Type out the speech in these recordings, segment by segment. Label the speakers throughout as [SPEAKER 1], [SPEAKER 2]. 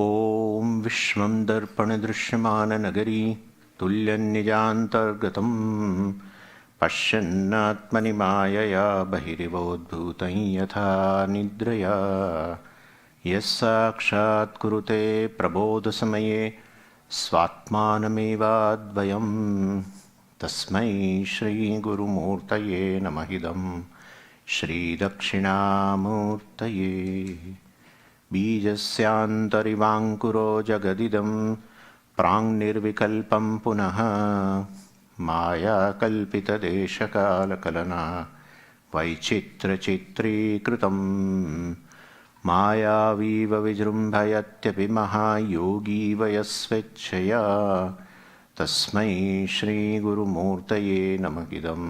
[SPEAKER 1] ॐ विश्वं दर्पणदृश्यमाननगरी तुल्यन्निजान्तर्गतं पश्यन्नात्मनि मायया बहिरिवोद्भूतं यथा निद्रया यस्साक्षात् कुरुते प्रबोधसमये स्वात्मानमेवाद्वयं तस्मै श्रीगुरुमूर्तये नमः इदं श्रीदक्षिणामूर्तये बीजस्यान्तरिवाङ्कुरो जगदिदं प्राङ्निर्विकल्पं पुनः मायाकल्पितदेशकालकलना वैचित्रचित्रीकृतं मायावीव विजृम्भयत्यपि महायोगी वयस्वेच्छया तस्मै श्रीगुरुमूर्तये नमः इदं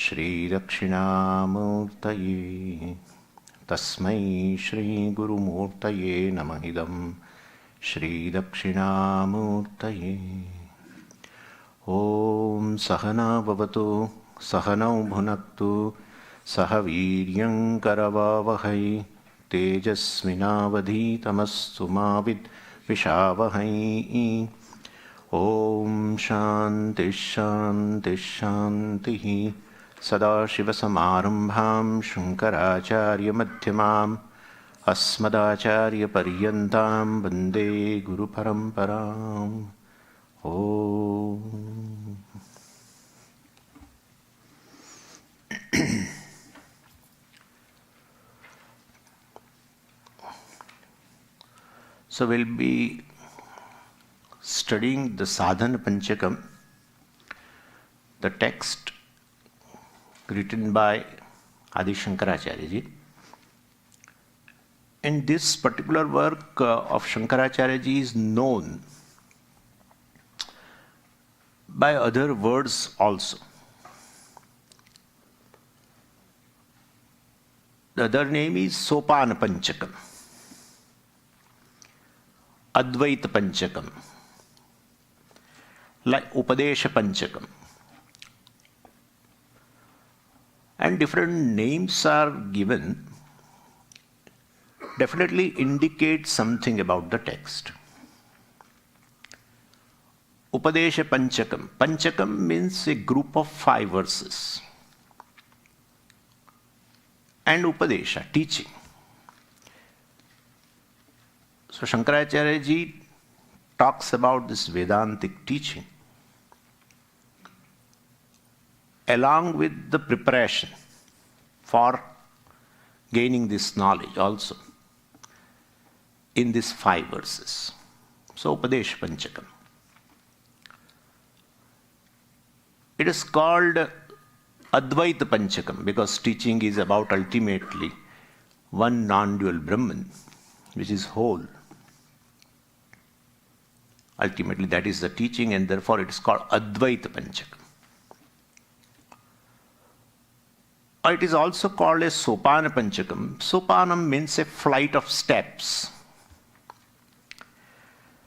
[SPEAKER 1] श्रीदक्षिणामूर्तये तस्मै श्रीगुरुमूर्तये नमः इदं श्रीदक्षिणामूर्तये ॐ सहना भवतु सहनौ भुनक्तु सह वीर्यं करवावहै तेजस्विनावधीतमस्तु मा विद्विषावहै ॐ शान्तिः शान्तिः शान्तिः सदाशिवसमारम्भां शङ्कराचार्यमध्यमाम् अस्मदाचार्यपर्यन्तां वन्दे गुरुपरम्पराम् ॐ So we'll be studying the Sadhana Panchakam, the text written by Adi Shankaracharya ji. And this particular work of Shankaracharya ji is known by other words also. The other name is Sopana Panchakam, Advaita Panchakam, like Upadesha Panchakam. And different names are given, definitely indicate something about the text. Upadesha Panchakam. Panchakam means a group of 5 verses. And Upadesha, teaching. So Shankaracharya ji talks about this Vedantic teaching along with the preparation for gaining this knowledge also in these 5 verses. So Upadesha Panchakam. It is called Advaita Panchakam because teaching is about ultimately one non-dual Brahman, which is whole. Ultimately that is the teaching, and therefore it is called Advaita Panchakam. It is also called a Sopana Panchakam. Sopanam means a flight of steps.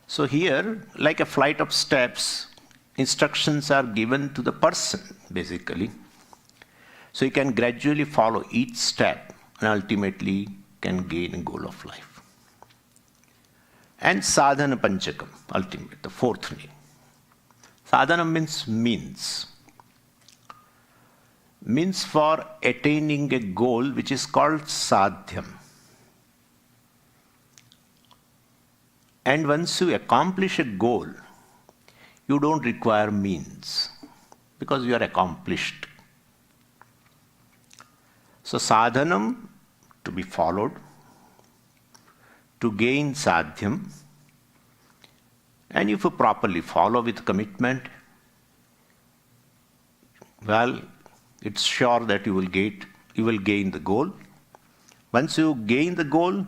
[SPEAKER 1] So here, like a flight of steps, instructions are given to the person, basically. So he can gradually follow each step and ultimately can gain a goal of life. And Sadhana Panchakam, ultimately, the 4th name. Sadhana means means. Means for attaining a goal which is called sadhyam. And once you accomplish a goal, you don't require means because you are accomplished. So sadhanam, to be followed, to gain sadhyam, and if you properly follow with commitment, well, it's sure that you will gain the goal. Once you gain the goal,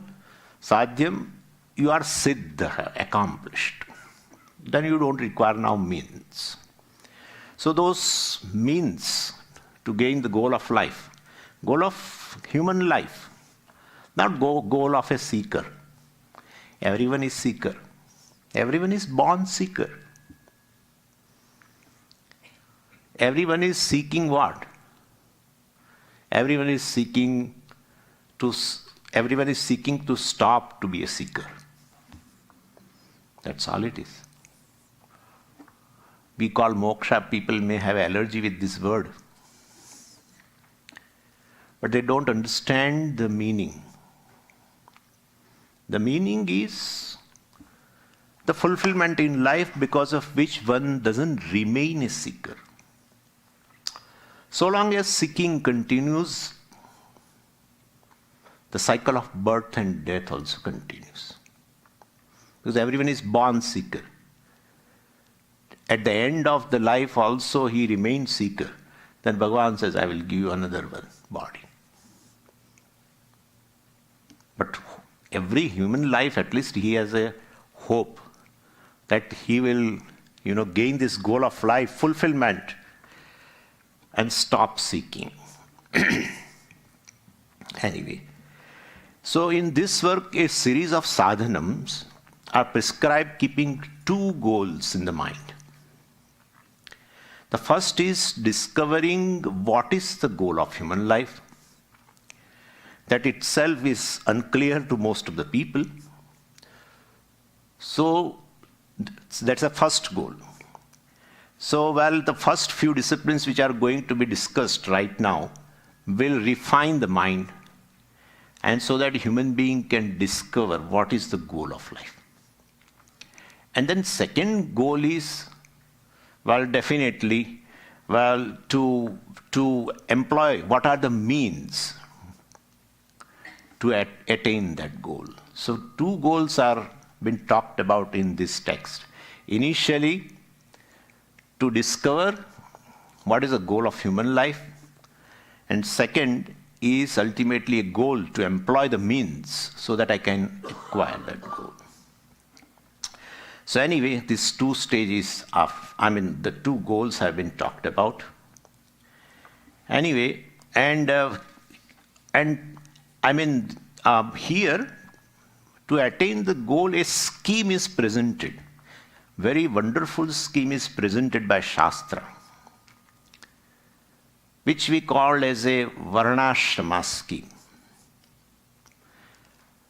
[SPEAKER 1] sadhyam, you are siddha, accomplished. Then you don't require now means. So those means to gain the goal of life, goal of human life, not goal of a seeker. Everyone is seeker. Everyone is born seeker. Everyone is seeking what? Everyone is seeking to stop to be a seeker. That's all it is. We call moksha, people may have allergy with this word. But they don't understand the meaning. The meaning is the fulfillment in life because of which one doesn't remain a seeker. So long as seeking continues, the cycle of birth and death also continues. Because everyone is born seeker. At the end of the life also he remains seeker. Then Bhagavan says, I will give you another body. But every human life, at least he has a hope that he will, gain this goal of life, fulfillment, and stop seeking. Anyway, so in this work, a series of sadhanams are prescribed keeping two goals in the mind. The first is discovering what is the goal of human life. That itself is unclear to most of the people. So that's the first goal. So, the first few disciplines which are going to be discussed right now will refine the mind, and so that human being can discover what is the goal of life. And then second goal is, definitely, to employ what are the means to attain that goal. So two goals are been talked about in this text. Initially, to discover what is the goal of human life, and second is ultimately a goal to employ the means so that I can acquire that goal. So anyway, these two stages the two goals have been talked about. Anyway, here, to attain the goal, a scheme is presented. Very wonderful scheme is presented by Shastra, which we call as a Varnashrama scheme.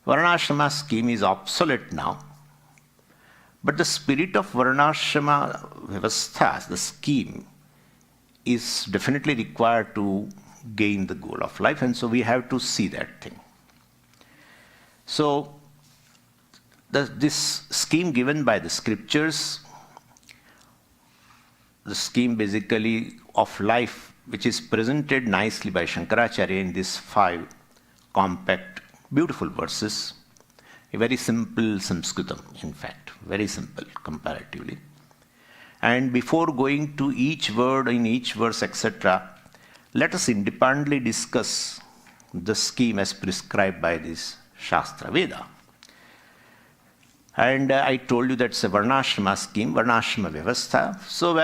[SPEAKER 1] Varnashrama scheme is obsolete now, but the spirit of Varnashrama Vyavastha, the scheme, is definitely required to gain the goal of life, and so we have to see that thing. So, this scheme given by the scriptures, the scheme basically of life, which is presented nicely by Shankaracharya in these 5 compact, beautiful verses, a very simple Sanskritam, in fact, very simple comparatively. And before going to each word in each verse, etc., let us independently discuss the scheme as prescribed by this Shastra Veda. And I told you that's a Varnashrama scheme, Varnashrama Vyavastha. So,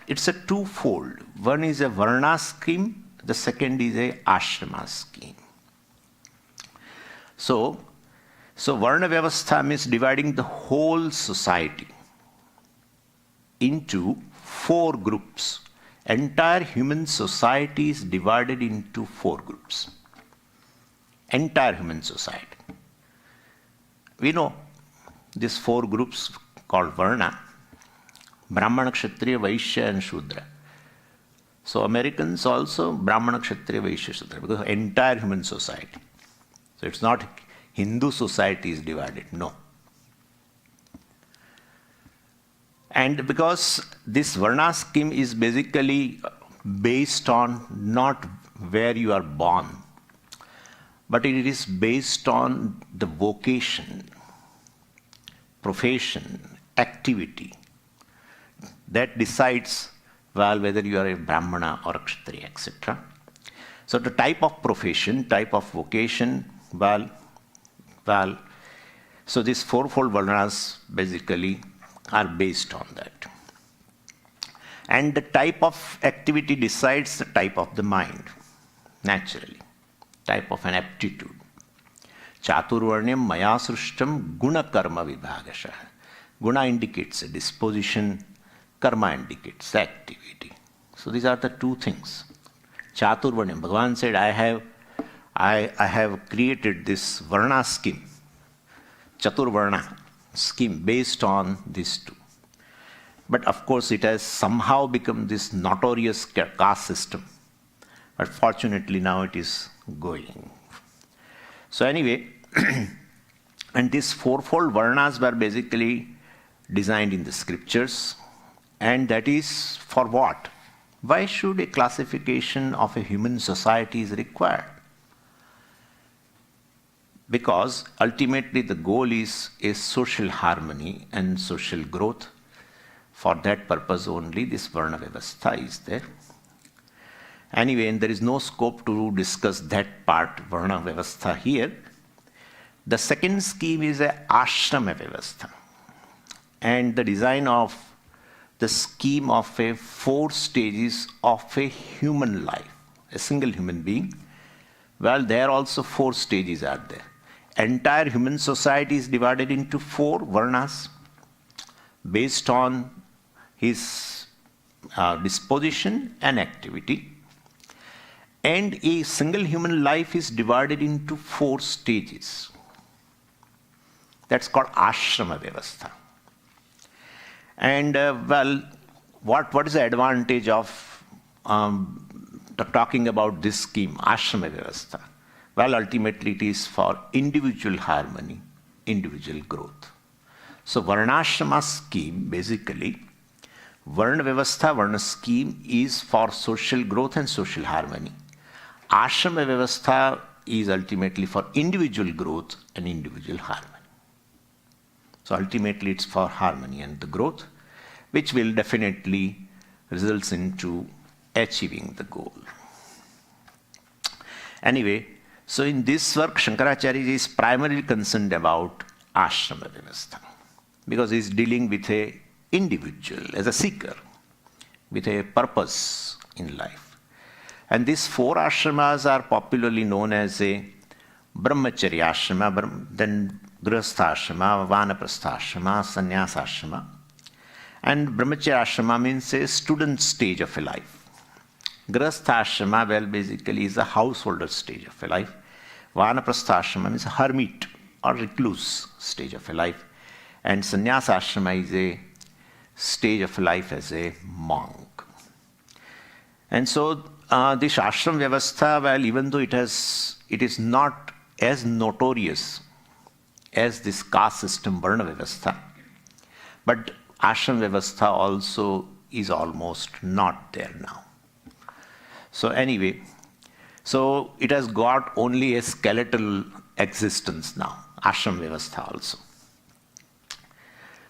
[SPEAKER 1] it's a twofold. One is a Varna scheme, the second is a Ashrama scheme. So Varna Vyavastha means dividing the whole society into 4 groups. Entire human society is divided into 4 groups. Entire human society. We know these 4 groups called Varna: Brahmana, Kshatriya, Vaishya and Shudra. So Americans also Brahmana, Kshatriya, Vaishya, Shudra, because entire human society. So it's not Hindu society is divided, no. And because this Varna scheme is basically based on not where you are born, but it is based on the vocation, profession, activity that decides whether you are a Brahmana or a Kshatriya, etc. So the type of profession, type of vocation, so these 4-fold Varnas basically are based on that. And the type of activity decides the type of the mind, naturally, type of an aptitude. Chaturvarnyam maya srishtam guna karma vibhagashah. Guna indicates a disposition, karma indicates activity. So these are the 2 things. Chaturvarnyam, Bhagavan said, I have created this Varna scheme, Chaturvarna, scheme based on these two. But of course, it has somehow become this notorious caste system. But fortunately, now it is going. So anyway, and these fourfold varnas were basically designed in the scriptures. And that is for what? Why should a classification of a human society is required? Because ultimately the goal is a social harmony and social growth. For that purpose only this Varna Vyavastha is there. Anyway, and there is no scope to discuss that part, Varna Vyavastha, here. The second scheme is a Ashrama Vyavastha. And the design of the scheme of a 4 stages of a human life, a single human being. Well, there also 4 stages are there. Entire human society is divided into 4 varnas based on his disposition and activity. And a single human life is divided into 4 stages. That's called Ashrama Vyavastha. And well, what is the advantage of talking about this scheme, Ashrama Vyavastha? Well, ultimately it is for individual harmony, individual growth. So Varnashrama scheme, basically, Varna Vyavastha, Varna scheme is for social growth and social harmony. Ashrama Vyavastha is ultimately for individual growth and individual harmony. So ultimately it's for harmony and the growth, which will definitely results into achieving the goal. Anyway, so in this work, Shankaracharya is primarily concerned about Ashrama Vyavastha, because he is dealing with an individual as a seeker, with a purpose in life. And these 4 ashramas are popularly known as a Brahmacharya Ashrama, then Grihastha Ashrama, Vanaprasthasa Ashrama, Sannyasa Ashrama. And Brahmacharya Ashrama means a student stage of a life. Grihastha Ashrama, well, basically is a householder stage of a life. Vanaprasthasa Ashrama means a hermit or recluse stage of a life. And Sannyasa Ashrama is a stage of life as a monk. And so this ashram vyavastha, well, even though it is not as notorious as this caste system Varna Vyavastha, but ashram vyavastha also is almost not there now. So anyway, so it has got only a skeletal existence now, ashram vyavastha also.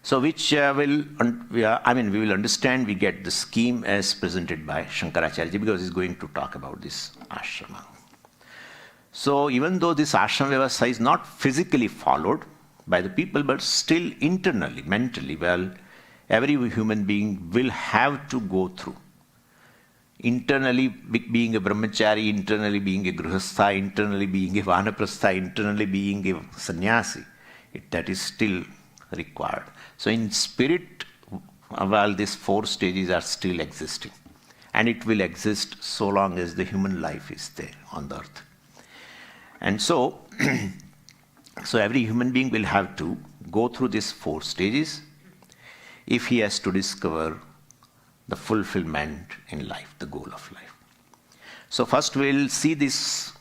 [SPEAKER 1] So which we will understand, we get the scheme as presented by Shankaracharya, because he's going to talk about this ashrama. So even though this ashram vyavastha is not physically followed by the people, but still internally, mentally, well, every human being will have to go through. Internally being a brahmachari, internally being a grihastha, internally being a vanaprastha, internally being a sannyasi, that is still required. So in spirit, well, these 4 stages are still existing. And it will exist so long as the human life is there on the earth. And so, so every human being will have to go through these 4 stages if he has to discover the fulfillment in life, the goal of life. So first we'll see this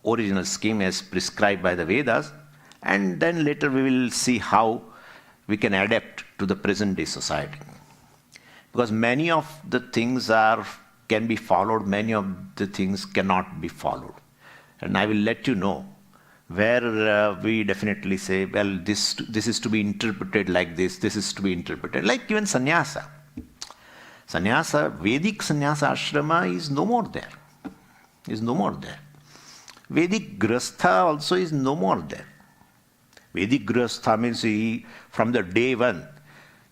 [SPEAKER 1] original scheme as prescribed by the Vedas, and then later we will see how we can adapt to the present day society. Because many of the things can be followed, many of the things cannot be followed. And I will let you know where we definitely say, well, this is to be interpreted like this is to be interpreted. Like even sannyasa. Sannyasa, Vedic sannyasa ashrama is no more there. Vedic grihastha also is no more there. Vedic grihastha means from the day one,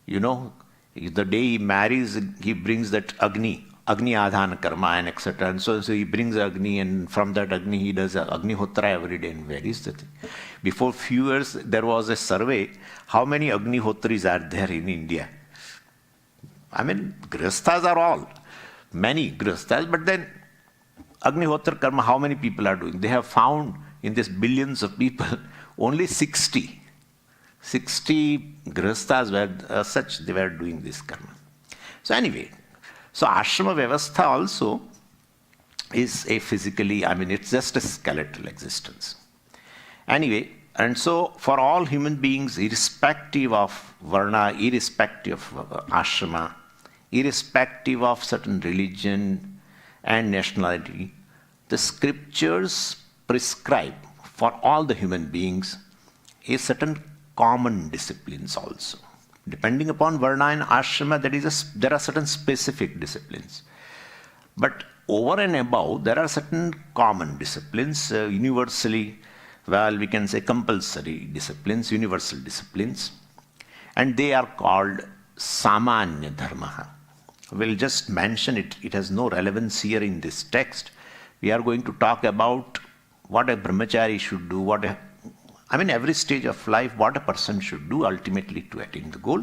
[SPEAKER 1] the day he marries, he brings that Agni Adhana Karma and etc. And so he brings Agni, and from that Agni he does Agnihotra every day. And where is the thing? Before few years there was a survey, how many Agnihotris are there in India? I mean, grihasthas are all, many grihasthas, but then Agnihotra Karma, how many people are doing? They have found in this billions of people, only 60 60 grihasthas were such, they were doing this karma. So anyway, so ashrama vyavastha also is a physically, it's just a skeletal existence. Anyway, and so for all human beings, irrespective of varna, irrespective of ashrama, irrespective of certain religion and nationality, the scriptures prescribe for all the human beings a certain common disciplines also. Depending upon varna and ashrama, there are certain specific disciplines. But over and above, there are certain common disciplines, universally, we can say compulsory disciplines, universal disciplines. And they are called samanya dharma. We'll just mention it. It has no relevance here in this text. We are going to talk about what a brahmachari should do, every stage of life, what a person should do ultimately to attain the goal.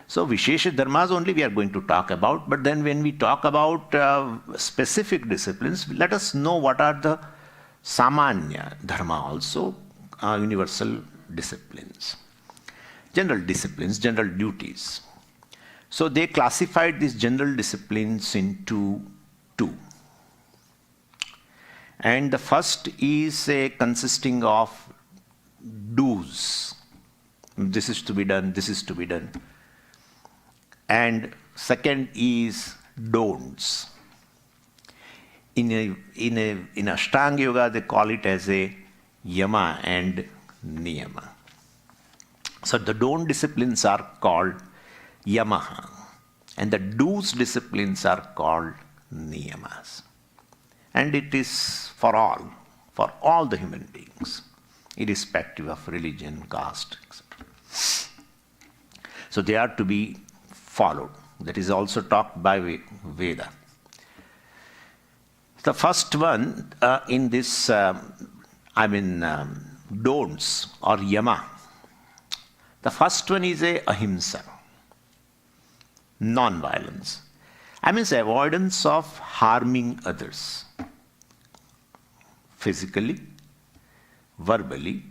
[SPEAKER 1] So Vishesh Dharmas only we are going to talk about, but then when we talk about specific disciplines, let us know what are the samanya dharma also, universal disciplines. General disciplines, general duties. So they classified these general disciplines into two. And the first is consisting of do's. This is to be done, this is to be done. And second is don'ts. In Ashtanga Yoga, they call it as a yama and niyama. So the don't disciplines are called yamaha, and the do's disciplines are called niyamas. And it is for all the human beings, irrespective of religion, caste, etc. So they are to be followed. That is also taught by Veda. The first one in this, don'ts or yama. The first one is a ahimsa, non-violence. Avoidance of harming others, physically, verbally,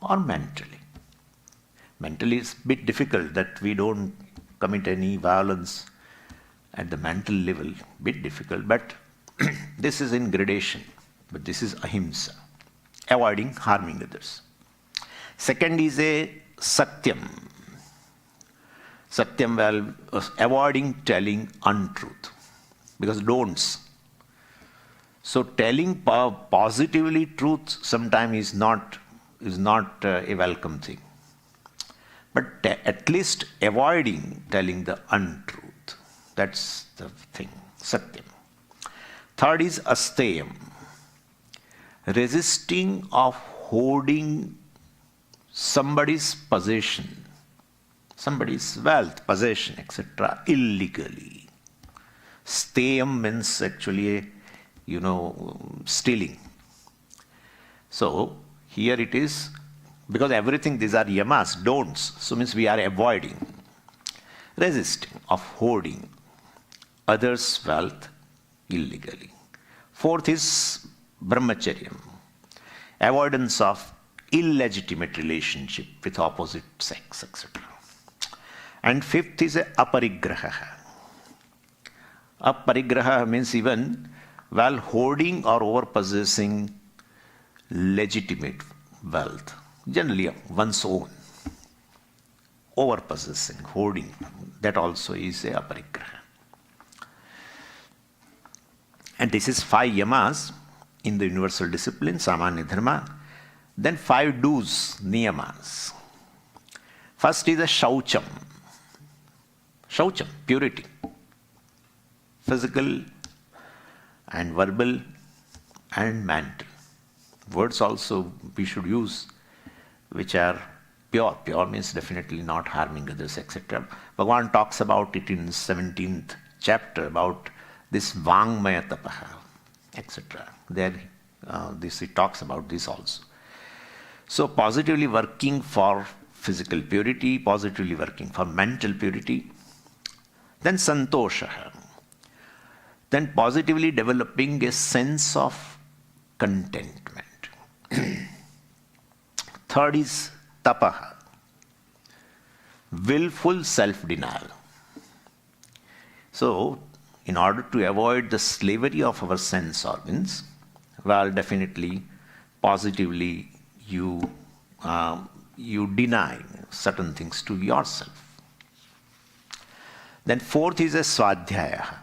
[SPEAKER 1] or mentally. Mentally is a bit difficult that we don't commit any violence at the mental level, bit difficult, but this is in gradation, but this is ahimsa, avoiding harming others. Second is a satyam. Satyam, avoiding telling untruth, because don'ts. So telling positively truth sometimes is not a welcome thing. But at least avoiding telling the untruth. That's the thing, satyam. Third is asteyam, resisting of hoarding somebody's possession, somebody's wealth, possession, etc., illegally. Steyam means actually, stealing. So here it is, because everything, these are yamas, don'ts, so means we are avoiding, resisting of hoarding others' wealth illegally. Fourth is Brahmacharyam, avoidance of illegitimate relationship with opposite sex, etc. And fifth is aparigraha. Aparigraha means even while hoarding or overpossessing legitimate wealth, generally one's own, overpossessing, hoarding, that also is a aparigraha. And this is 5 yamas in the universal discipline, samanya dharma. Then 5 do's, niyamas. First is a shaucham. Shaucham, purity. Physical and verbal and mental. Words also we should use which are pure. Pure means definitely not harming others, etc. Bhagavan talks about it in 17th chapter about this vangmaya tapaha, etc. There, he talks about this also. So positively working for physical purity, positively working for mental purity. Then santosha. Then positively developing a sense of contentment. Third is tapaha, willful self-denial. So, in order to avoid the slavery of our sense organs, well, definitely, positively, you deny certain things to yourself. Then fourth is a swadhyaya.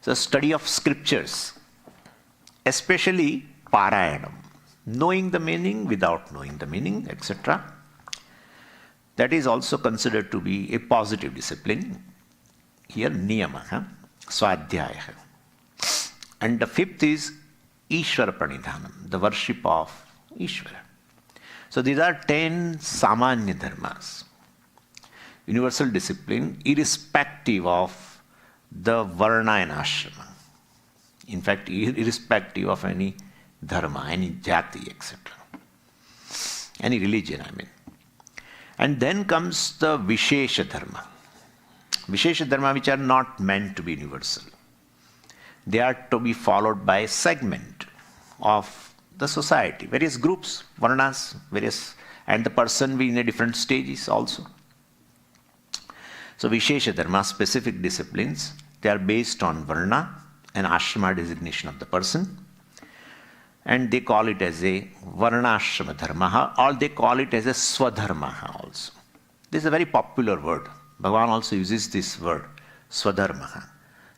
[SPEAKER 1] So study of scriptures, especially parayanam, knowing the meaning without knowing the meaning, etc. That is also considered to be a positive discipline. Here niyama, swadhyaya. And the fifth is Ishvara Pranidhanam, the worship of Ishvara. So these are 10 samanya dharmas, universal discipline, irrespective of the varna and ashrama. In fact, irrespective of any dharma, any jati, etc. Any religion, I mean. And then comes the Vishesh Dharma. Vishesh Dharma which are not meant to be universal. They are to be followed by a segment of the society, various groups, varnas, and the person being in different stages also. So Vishesha Dharma, specific disciplines, they are based on varna and ashrama designation of the person. And they call it as a varnashrama dharma, or they call it as a swadharma also. This is a very popular word. Bhagavan also uses this word, swadharma.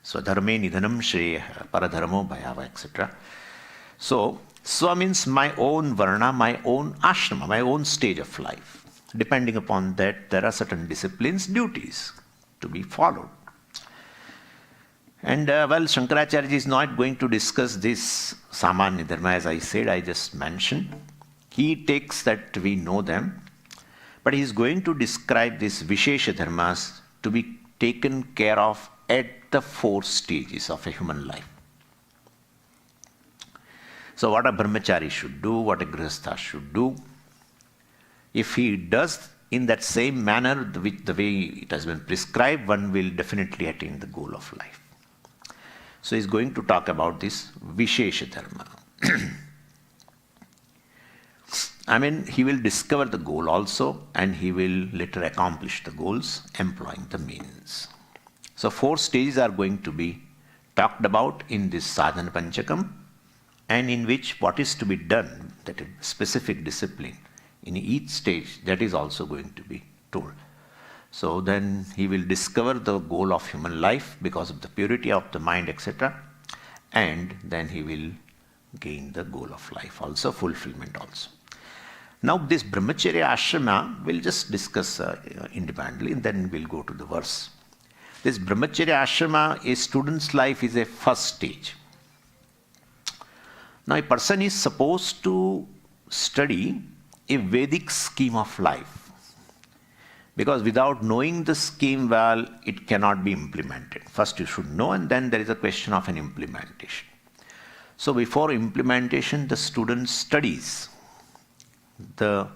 [SPEAKER 1] Swadharme nidhanam shreya, paradharmo bhayava, etc. So, swa means my own varna, my own ashrama, my own stage of life. Depending upon that, there are certain disciplines, duties to be followed. And Shankaracharya is not going to discuss this samanya dharma, as I said, I just mentioned. He takes that we know them, but he is going to describe these Vishesha dharmas to be taken care of at the 4 stages of a human life. So what a brahmachari should do, what a grihastha should do. If he does in that same manner, the way it has been prescribed, one will definitely attain the goal of life. So he's going to talk about this Vishesha Dharma. I mean, he will discover the goal also, and he will later accomplish the goals employing the means. So 4 stages are going to be talked about in this Sadhana Panchakam, and in which what is to be done, that is specific discipline, in each stage, that is also going to be told. So then he will discover the goal of human life because of the purity of the mind, etc. And then he will gain the goal of life also, fulfillment also. Now this Brahmacharya Ashrama we'll just discuss independently, and then we'll go to the verse. This Brahmacharya Ashrama, a student's life, is a first stage. Now a person is supposed to study a Vedic scheme of life, because without knowing the scheme well, it cannot be implemented. First you should know, and then there is a question of an implementation. So before implementation, the student studies the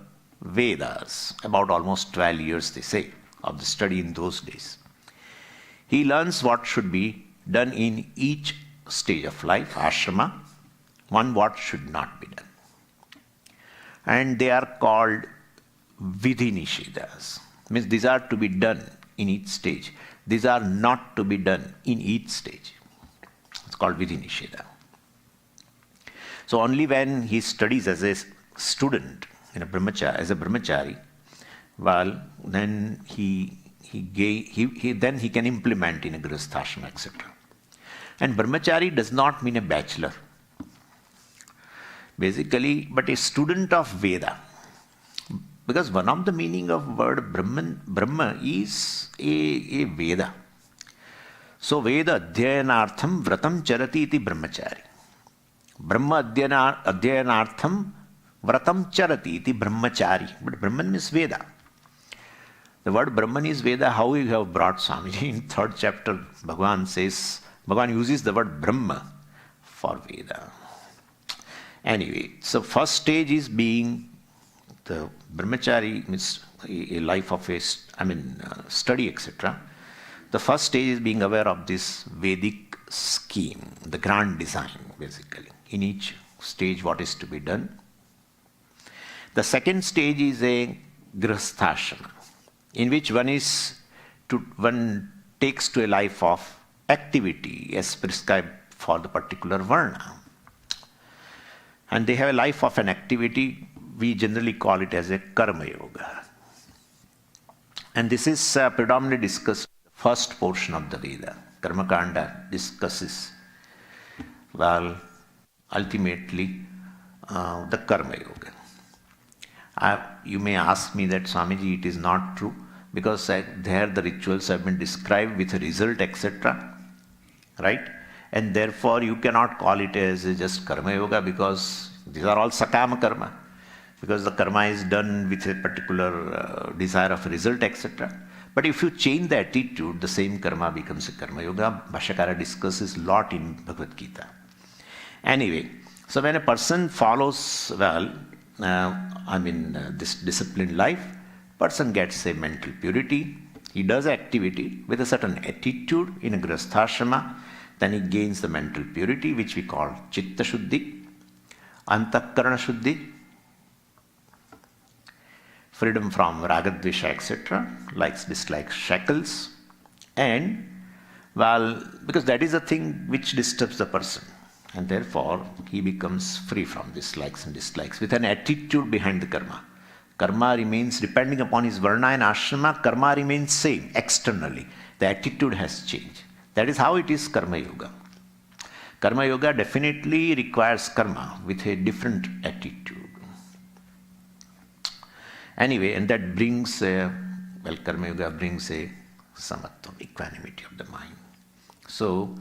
[SPEAKER 1] Vedas, about almost 12 years they say of the study in those days. He learns what should be done in each stage of life, ashrama, what should not be done. And they are called vidhi nishedas. Means these are to be done in each stage. These are not to be done in each stage. It's called vidhi nisheda. So only when he studies as a student in a as a brahmachari, well, then he can implement in a grihasthashrama, etc. And brahmachari does not mean a bachelor, basically, but a student of Veda. Because one of the meaning of word Brahma is a Veda. So Veda adhyayanartham vratam charati iti brahmachari. Brahma adhyayanartham vratam charati iti brahmachari. But Brahman means Veda. The word Brahman is Veda. How you have brought Swamiji in 3rd chapter, Bhagavan uses the word Brahma for Veda. Anyway, so first stage is being the brahmachari, means a life of study, etc. The first stage is being aware of this Vedic scheme, the grand design, basically. In each stage, what is to be done. The second stage is a grihasthashrama. in which one takes to a life of activity as prescribed for the particular varna. And they have a life of an activity, we generally call it as a karma yoga. And this is predominantly discussed in the first portion of the Veda. Karmakanda discusses, ultimately the karma yoga. You may ask me that, Swamiji, it is not true, because there the rituals have been described with a result, etc. Right? And therefore you cannot call it as just karma yoga, because these are all sakama karma, because the karma is done with a particular desire of result, etc. But if you change the attitude, the same karma becomes a karma yoga. Bhashyakara discusses a lot in Bhagavad Gita. Anyway, so when a person follows this disciplined life, person gets a mental purity. He does activity with a certain attitude in a grihasthashrama. Then he gains the mental purity, which we call chitta shuddhi, antakarana shuddhi, freedom from ragadvesha, etc., likes, dislikes, shackles, and because that is a thing which disturbs the person, and therefore he becomes free from these likes and dislikes with an attitude behind the karma. Karma remains, depending upon his varna and ashrama, karma remains same externally. The attitude has changed. That is how it is karma yoga. Karma yoga definitely requires karma with a different attitude. Anyway, and that brings karma yoga brings a samatvam, equanimity of the mind. So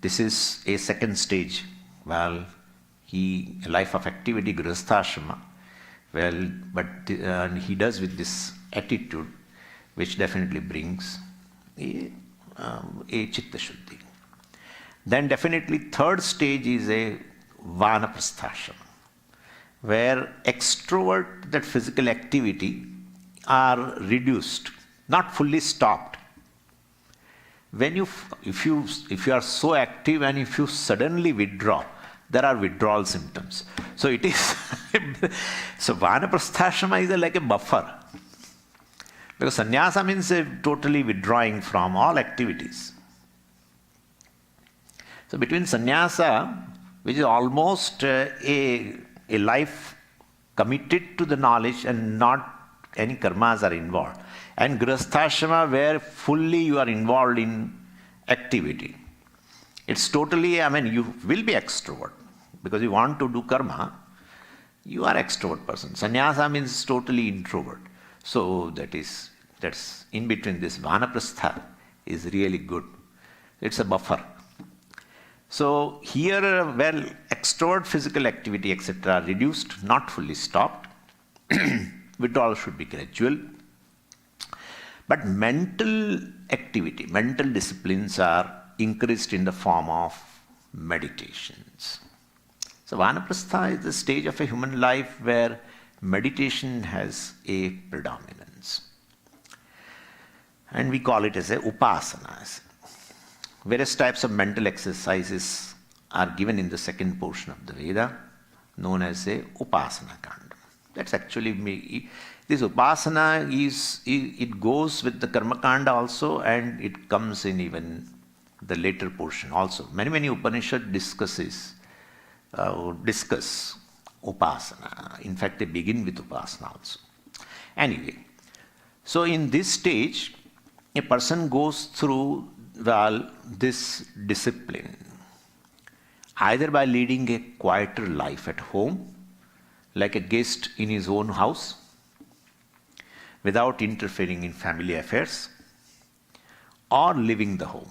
[SPEAKER 1] this is a second stage. A life of activity, grihasthashrama. But he does with this attitude, which definitely brings a chitta shuddhi. Then definitely third stage is a Vanaprasthasa, where extrovert, that physical activity, are reduced, not fully stopped. If you are so active and if you suddenly withdraw, there are withdrawal symptoms. So it is so Vanaprasthashrama is like a buffer. Because sannyasa means totally withdrawing from all activities. So between sannyasa, which is almost a life committed to the knowledge and not any karmas are involved, and grihasthashrama, where fully you are involved in activity. It's totally, you will be extrovert because you want to do karma. You are extrovert person. Sannyasa means totally introvert. So that's in between. This Vanaprastha is really good. It's a buffer. So here, extrovert physical activity, etc., are reduced, not fully stopped. Withdrawal should be gradual. But mental activity, mental disciplines are increased in the form of meditations. So Vanaprastha is the stage of a human life where meditation has a predominance. And we call it as a upasanas. Various types of mental exercises are given in the second portion of the Veda, known as a upasana kanda. That's actually this upasana it goes with the karma kanda also, and it comes in even the later portion also. Many Upanishad discuss upasana. In fact, they begin with upasana also. Anyway, so in this stage, a person goes through this discipline either by leading a quieter life at home, like a guest in his own house, without interfering in family affairs, or leaving the home.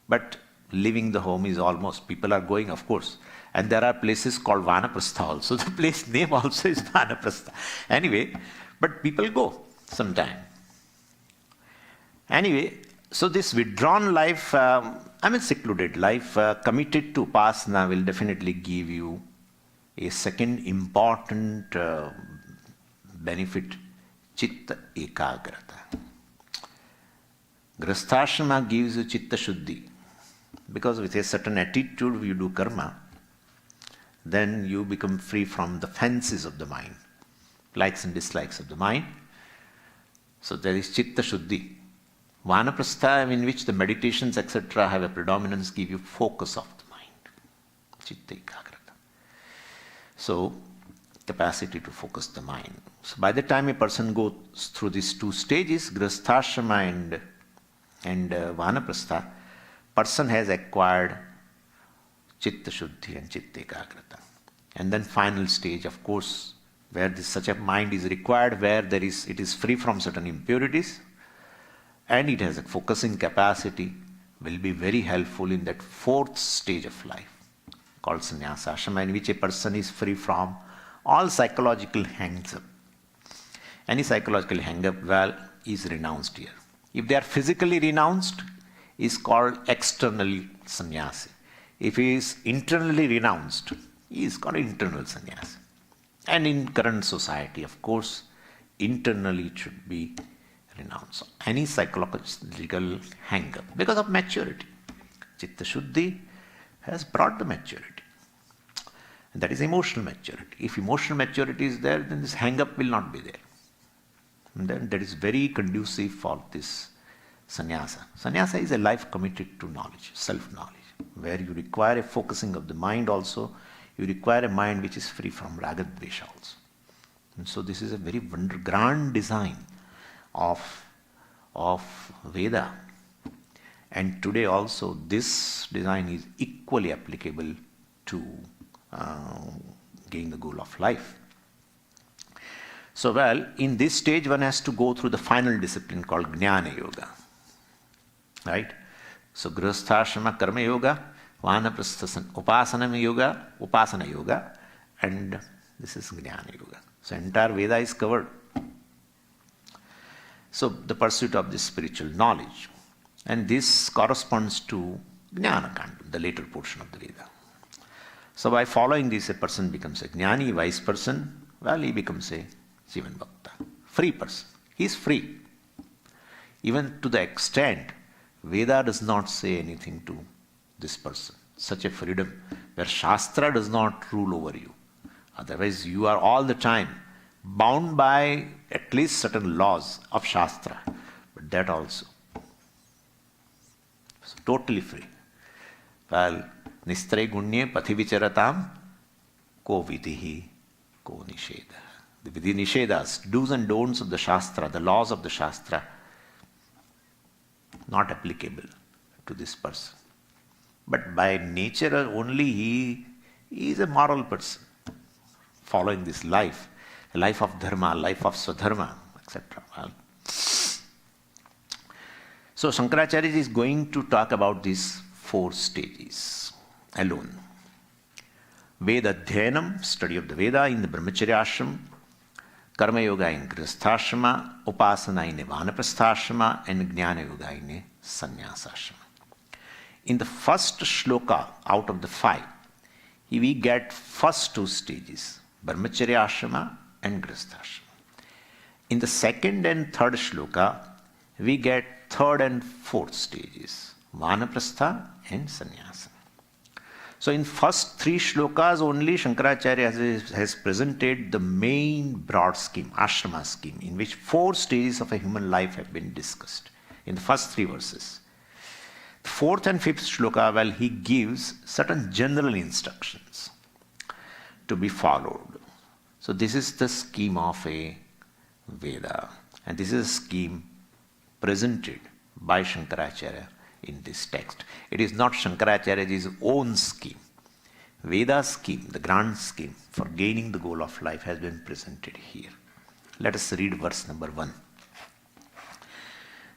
[SPEAKER 1] But leaving the home is almost, people are going, of course, and there are places called Vanaprastha also. The place name also is Vanaprastha. Anyway, but people go sometime. Anyway, so this withdrawn life, secluded life, committed to upasana will definitely give you a second important benefit, chitta ekagrata. Grihasthashrama gives you chitta shuddhi, because with a certain attitude you do karma, then you become free from the fancies of the mind, likes and dislikes of the mind. So there is Chitta Shuddhi. Vanaprastha, in which the meditations, etc., have a predominance, give you focus of the mind. Chitta Ekagrata. So, capacity to focus the mind. So by the time a person goes through these two stages, Grihasthashrama and Vanaprastha, person has acquired Chitta Shuddhi and Chitta Ekagrata. And then final stage, of course, where such a mind is required, where it is free from certain impurities, and it has a focusing capacity, will be very helpful in that fourth stage of life, called Sannyasa Ashrama, in which a person is free from all psychological hang-up. Any psychological hang-up, well, is renounced here. If they are physically renounced, is called externally sannyasi. If he is internally renounced, he is called internal sannyasi. And in current society, of course, internally it should be renounced. Any psychological hang-up because of maturity. Chitta Shuddhi has brought the maturity. And that is emotional maturity. If emotional maturity is there, then this hang-up will not be there. And then that is very conducive for this sannyasa. Sannyasa is a life committed to knowledge, self-knowledge, where you require a focusing of the mind also. You require a mind which is free from raga dvesha also. And so this is a very grand design of Veda. And today also this design is equally applicable to gain the goal of life. So well, in this stage one has to go through the final discipline called Jnana Yoga. Right? So Grihasthashrama Karma Yoga, Vanaprastha Upasana Yoga, and this is Jnana Yoga. So entire Veda is covered. So the pursuit of this spiritual knowledge. And this corresponds to Jnana Kanda, the later portion of the Veda. So by following this, a person becomes a Jnani, wise person. Well, he becomes a Jivan Bhakta, free person. He is free. Even to the extent, Veda does not say anything to this person. Such a freedom where Shastra does not rule over you. Otherwise, you are all the time bound by at least certain laws of Shastra. But that also. So totally free. Well, Nistre Gunye Pathi Vicharatam Ko Vidhi Ko Nisheda. The Vidhi Nishedas, do's and don'ts of the Shastra, the laws of the Shastra, not applicable to this person. But by nature only he is a moral person, following this life, a life of dharma, life of swadharma, etc. Well, so Shankaracharya is going to talk about these 4 stages alone. Veda Dhyanam, study of the Veda in the Brahmacharya Ashrama, Karma Yoga in Grihasthashrama, Upasana in Vanaprasthashrama, and Jnana Yoga in Sannyasa Ashrama. In the first shloka out of the 5, we get first 2 stages, Brahmacharya Ashrama and Grihasthashrama. In the second and third shloka, we get third and fourth stages, Vanaprastha and Sannyasa. So in first 3 shlokas only Shankaracharya has presented the main broad scheme, ashrama scheme, in which 4 stages of a human life have been discussed in the first 3 verses. The 4th and 5th shloka, well, he gives certain general instructions to be followed. So this is the scheme of a Veda, and this is a scheme presented by Shankaracharya in this text. It is not Shankaracharya's own scheme. Veda scheme, the grand scheme for gaining the goal of life, has been presented here. Let us read verse number 1.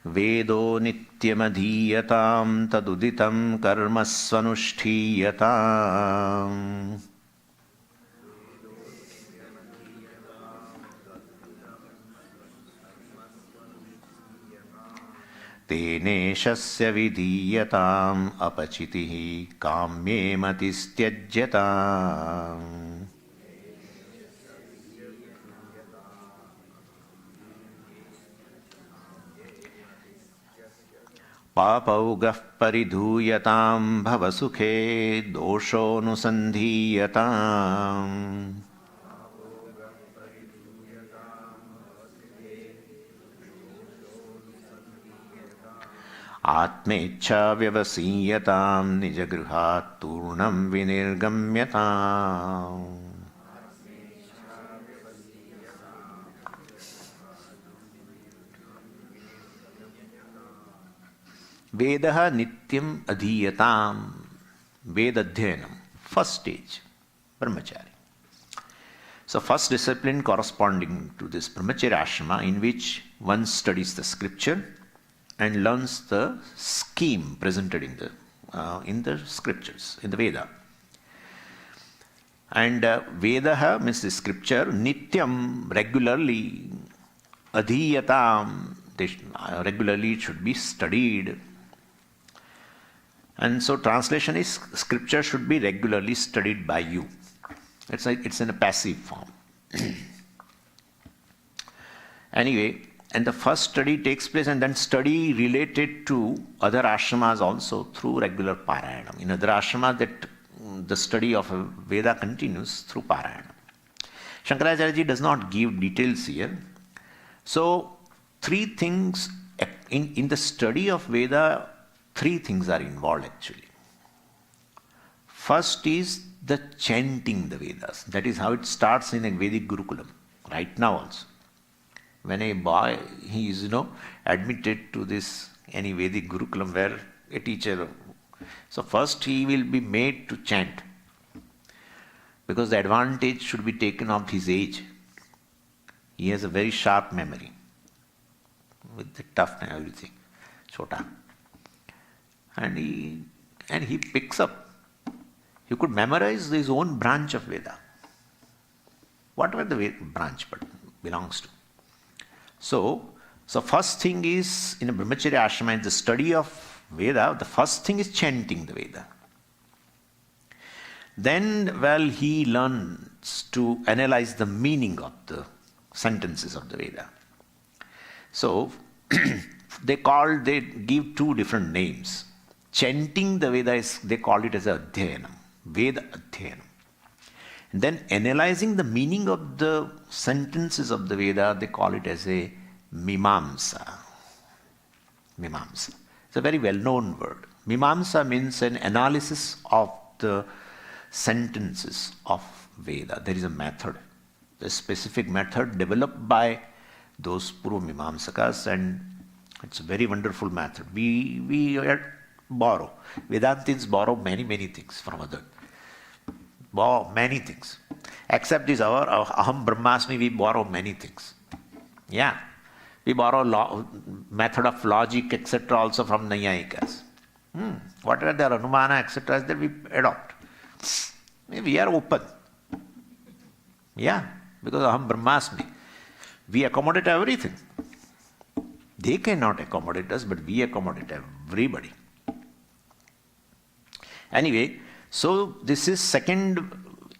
[SPEAKER 1] Vedo nityamadhiyatam taduditam karma swanushtiyatam. Teneshasya vidhiyatam apachitihi kamye matistyajatam. Papaugah paridhuyatam bhavasukhe dosho nusandhiyatam. Atmecha vyavasíyatam nijagruhat turnam vinirgamyatam. Vedaha nityam adhiyatam. Veda adhyanam. First stage, Brahmacharya. So first discipline corresponding to this Brahmacharya Ashrama, in which one studies the scripture and learns the scheme presented in the scriptures, in the Veda. And Vedaha means the scripture, nityam, regularly, adhiyatam, regularly it should be studied. And so translation is, scripture should be regularly studied by you. It's in a passive form. Anyway, and the first study takes place, and then study related to other ashramas also through regular Parayanam. In other ashramas, that the study of a Veda continues through Parayanam. Shankaracharya does not give details here. So, three things, in the study of Veda, three things are involved actually. First is the chanting the Vedas. That is how it starts in a Vedic Gurukulam, right now also. When a boy, he is, admitted to this, any Vedic Gurukulam where a teacher, so first he will be made to chant, because the advantage should be taken of his age. He has a very sharp memory, with the tough and everything, chota. And he picks up. He could memorize his own branch of Veda, whatever the branch belongs to. So first thing is, in a Brahmacharya Ashrama, in the study of Veda, the first thing is chanting the Veda. Then, he learns to analyze the meaning of the sentences of the Veda. So, they give two different names. Chanting the Veda they call it as a Adhyanam, Veda Adhyanam. And then analyzing the meaning of the sentences of the Veda, they call it as a Mimamsa. Mimamsa. It's a very well-known word. Mimamsa means an analysis of the sentences of Veda. There is a method, a specific method developed by those Purva Mimamsakas, and it's a very wonderful method. We borrow. Vedantins borrow many things from others. Many things. Except this our Aham Brahmasmi, we borrow many things. Yeah. We borrow method of logic, etc. also from Nayayikas. Whatever their Anumana, etc. that we adopt. We are open. Yeah. Because Aham Brahmasmi. We accommodate everything. They cannot accommodate us, but we accommodate everybody. Anyway, so this is second,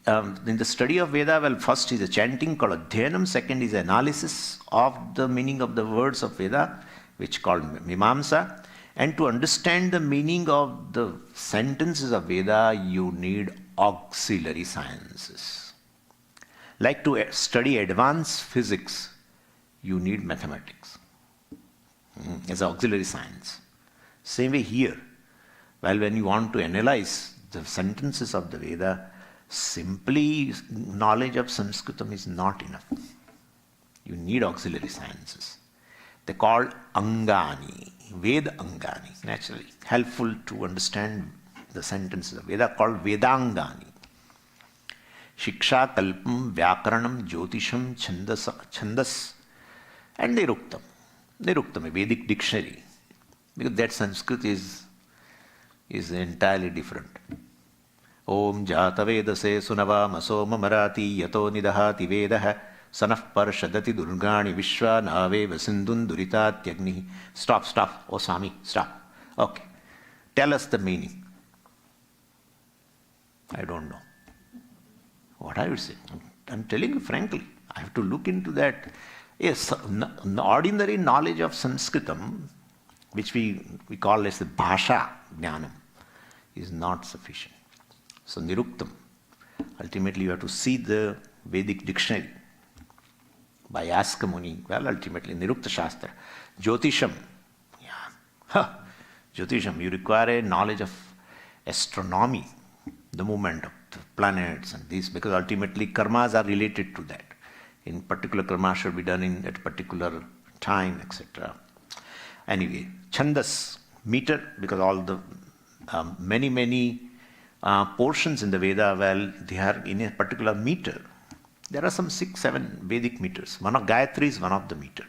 [SPEAKER 1] in the study of Veda, first is a chanting called Adhyanam, second is analysis of the meaning of the words of Veda, which called Mimamsa. And to understand the meaning of the sentences of Veda, you need auxiliary sciences. Like to study advanced physics, you need mathematics as auxiliary science. Same way here. Well, when you want to analyze the sentences of the Veda, simply knowledge of Sanskritam is not enough. You need auxiliary sciences. They're called Angani, Veda Angani, naturally. Helpful to understand the sentences of Veda, called Vedangani. Shiksha, Kalpam, Vyakaranam, Jyotisham, Chandas, and Niruktam. Niruktam, a Vedic dictionary. Because that Sanskrit is entirely different. Om Jata Vedase Sunava Masoma Marati Yato Nidahati Vedaha Sanaf Parshadati Durgani Vishwa Nave Vasindun Duritatyagni. Stop. Oh Swami, stop. Okay. Tell us the meaning. I don't know. What are you saying? I'm telling you frankly. I have to look into that. Yes, ordinary knowledge of Sanskritam, which we call as the Bhasha Jnanam, is not sufficient. So Niruktam, ultimately you have to see the Vedic dictionary by Yaska Muni, ultimately Nirukta Shastra. Jyotisham, Jyotisham, you require a knowledge of astronomy, the movement of the planets and these, because ultimately karmas are related to that. In particular, karma should be done in at a particular time, etc. Anyway, chandas, meter, because all the many portions in the Veda, well, they are in a particular meter. There are some 6, 7 Vedic meters. One of Gayatri is one of the meter.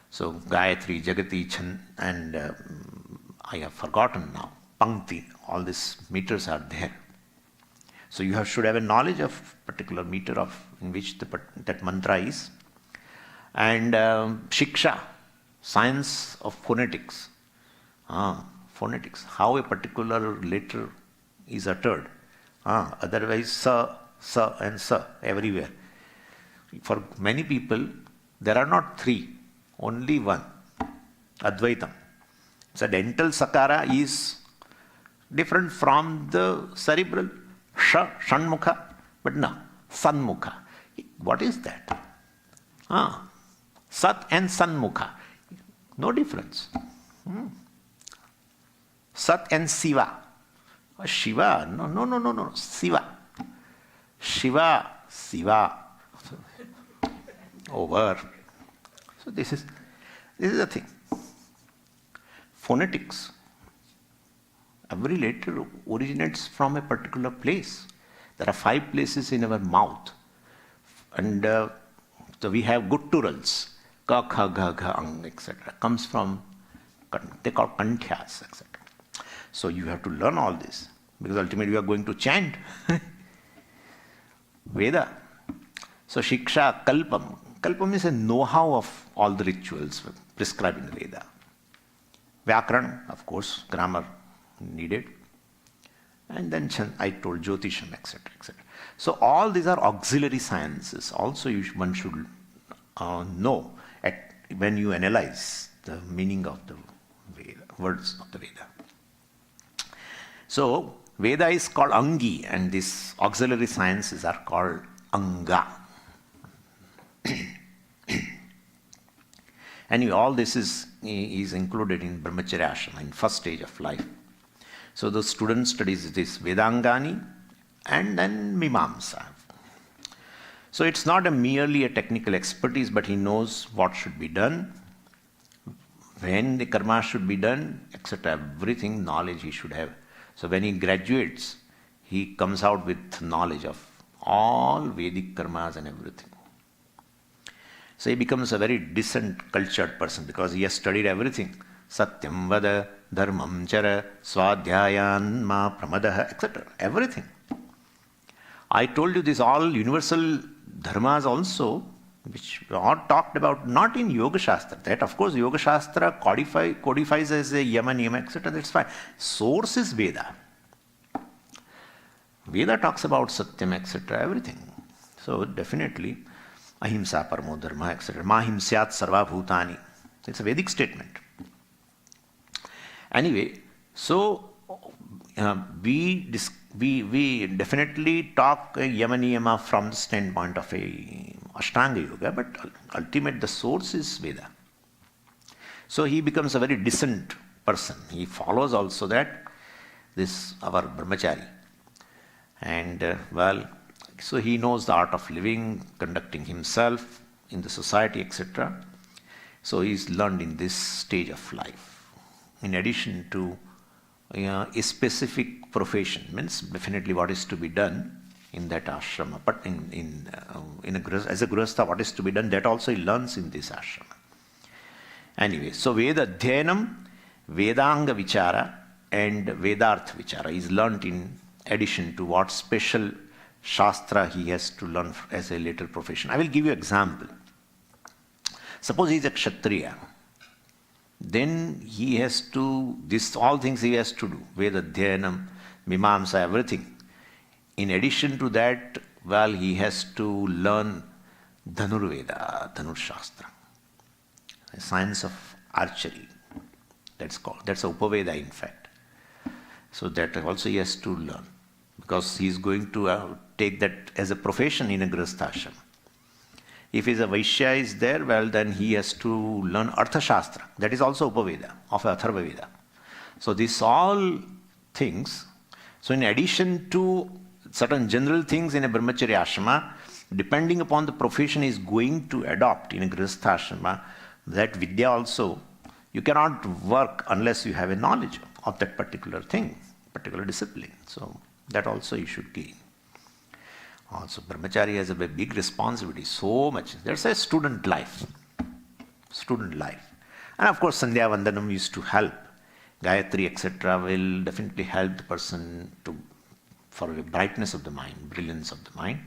[SPEAKER 1] So Gayatri, Jagati, Chand, and I have forgotten now, Pankti, all these meters are there. So you should have a knowledge of particular meter of in which that mantra is. And Shiksha, science of phonetics. Phonetics, how a particular letter is uttered. Otherwise, sa and sa everywhere. For many people, there are not 3, only one. Advaitam. So dental sakara is different from the cerebral shanmukha, but no, sanmukha. What is that? Sat and sanmukha. No difference. Sat and Siva. Shiva. No. Siva. Siva. Over. So this is the thing. Phonetics. Every letter originates from a particular place. There are 5 places in our mouth. And so we have gutturals. Ka, kha, ga, gha, ang, etc. Comes from, they call kanthyas, etc. So you have to learn all this. Because ultimately you are going to chant. Veda. So shiksha, kalpam. Kalpam is a know-how of all the rituals prescribed in the Veda. Vyakaran, of course, grammar needed. And then I told Jyotisham, etc., etc. So all these are auxiliary sciences. Also one should know when you analyze the meaning of the Veda, words of the Veda. So Veda is called Angi, and these auxiliary sciences are called Anga. Anyway, all this is included in Brahmacharya Ashrama, in first stage of life. So the student studies this Vedangani and then Mimamsa. So it's not merely a technical expertise, but he knows what should be done, when the karma should be done, etc. Everything knowledge he should have. So when he graduates, he comes out with knowledge of all Vedic karmas and everything. So he becomes a very decent, cultured person because he has studied everything. Satyam vada, dharmam chara, swadhyayan ma pramadaha, etc. Everything. I told you this all universal dharmas also, which are talked about not in Yoga Shastra. That of course Yoga Shastra codifies as a yama, niyama, etc. That's fine. Source is Veda. Veda talks about Satyam, etc. Everything. So definitely ahimsa paramo dharma, etc. Ma himsyat sarva bhutani. It's a Vedic statement. Anyway, so we definitely talk yama niyama from the standpoint of a Ashtanga Yoga, but ultimate the source is Veda. So he becomes a very decent person. He follows also that this our Brahmachari. And so he knows the art of living, conducting himself in the society, etc. So he's learned in this stage of life. In addition to a specific profession, means definitely what is to be done in that ashrama, but as a grihastha, what is to be done, that also he learns in this ashrama. Anyway, so Veda Dhyanam, Vedanga Vichara, and Vedartha Vichara is learnt in addition to what special Shastra he has to learn as a later profession. I will give you an example. Suppose he is a Kshatriya. Then he has to, all things he has to do, Veda, Dhyanam, Mimamsa, everything. In addition to that, he has to learn Dhanurveda, Dhanur Shastra, a science of archery. That's Upaveda, in fact. So that also he has to learn, because he is going to take that as a profession in a grihastha ashrama. If he's a Vaishya is there, well, then he has to learn Arthashastra. That is also Upaveda of Atharva Veda. So these all things. So in addition to certain general things in a Brahmacharya Ashrama, depending upon the profession he is going to adopt in a Grihastha Ashrama, that Vidya also, you cannot work unless you have a knowledge of that particular thing, particular discipline. So that also you should gain. Also, Brahmachari has a big responsibility, so much. That's a student life. Student life. And of course, Sandhya Vandanam used to help. Gayatri, etc., will definitely help the person for the brightness of the mind, brilliance of the mind.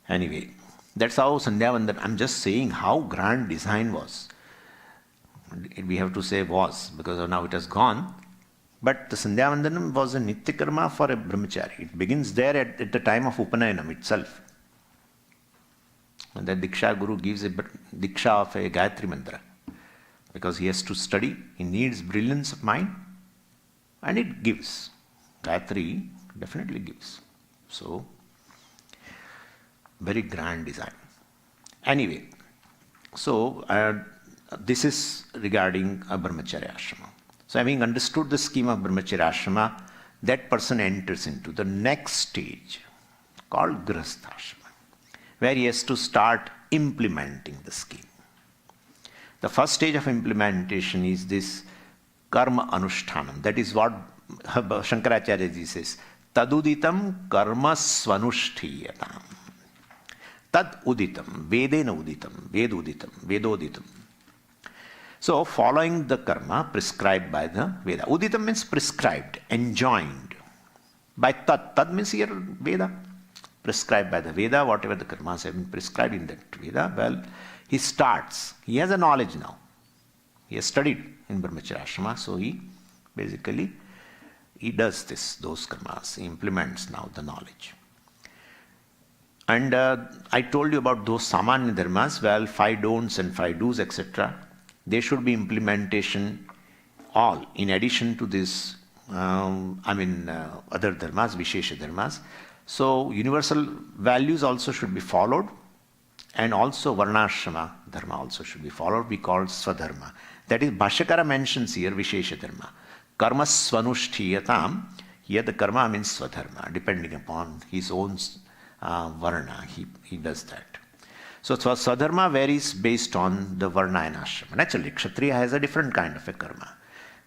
[SPEAKER 1] Anyway, that's how Sandhya Vandanam, I'm just saying how grand design was. We have to say was, because now it has gone. But the Sandhya Vandanam was a Nitya Karma for a Brahmachari. It begins there at the time of Upanayanam itself. And the Diksha Guru gives a Diksha of a Gayatri Mantra. Because he has to study, he needs brilliance of mind, and it gives. Gayatri definitely gives. So, very grand design. Anyway, so this is regarding a Brahmacharya Ashrama. So having understood the scheme of Brahmacharya Ashrama, that person enters into the next stage called Grihastha Ashrama, where he has to start implementing the scheme. The first stage of implementation is this karma anushtanam. That is what Shankaracharya ji says, taduditam karma svanushthiyatam. Tad uditam, vedena uditam, veduditam, vedoditam. So, following the karma prescribed by the Veda. Uditam means prescribed, enjoined. By tat, tat means here Veda. Prescribed by the Veda, whatever the karmas have been prescribed in that Veda, well, he starts. He has a knowledge now. He has studied in Brahmacharya Ashrama, so he basically, he does those karmas. He implements now the knowledge. And I told you about those Samanya Dharmas, well, 5 don'ts and 5 do's, etc. They should be implementation all in addition to this, other dharmas, Vishesh Dharmas. So universal values also should be followed, and also Varnashrama Dharma also should be followed. We call Swadharma. That is, Bhashyakara mentions here Vishesha Dharma. Karma Svanushthiyatam. Here the karma means Swadharma, depending upon his own Varna. He does that. So Swadharma varies based on the Varna and Ashrama. Naturally, Kshatriya has a different kind of a karma.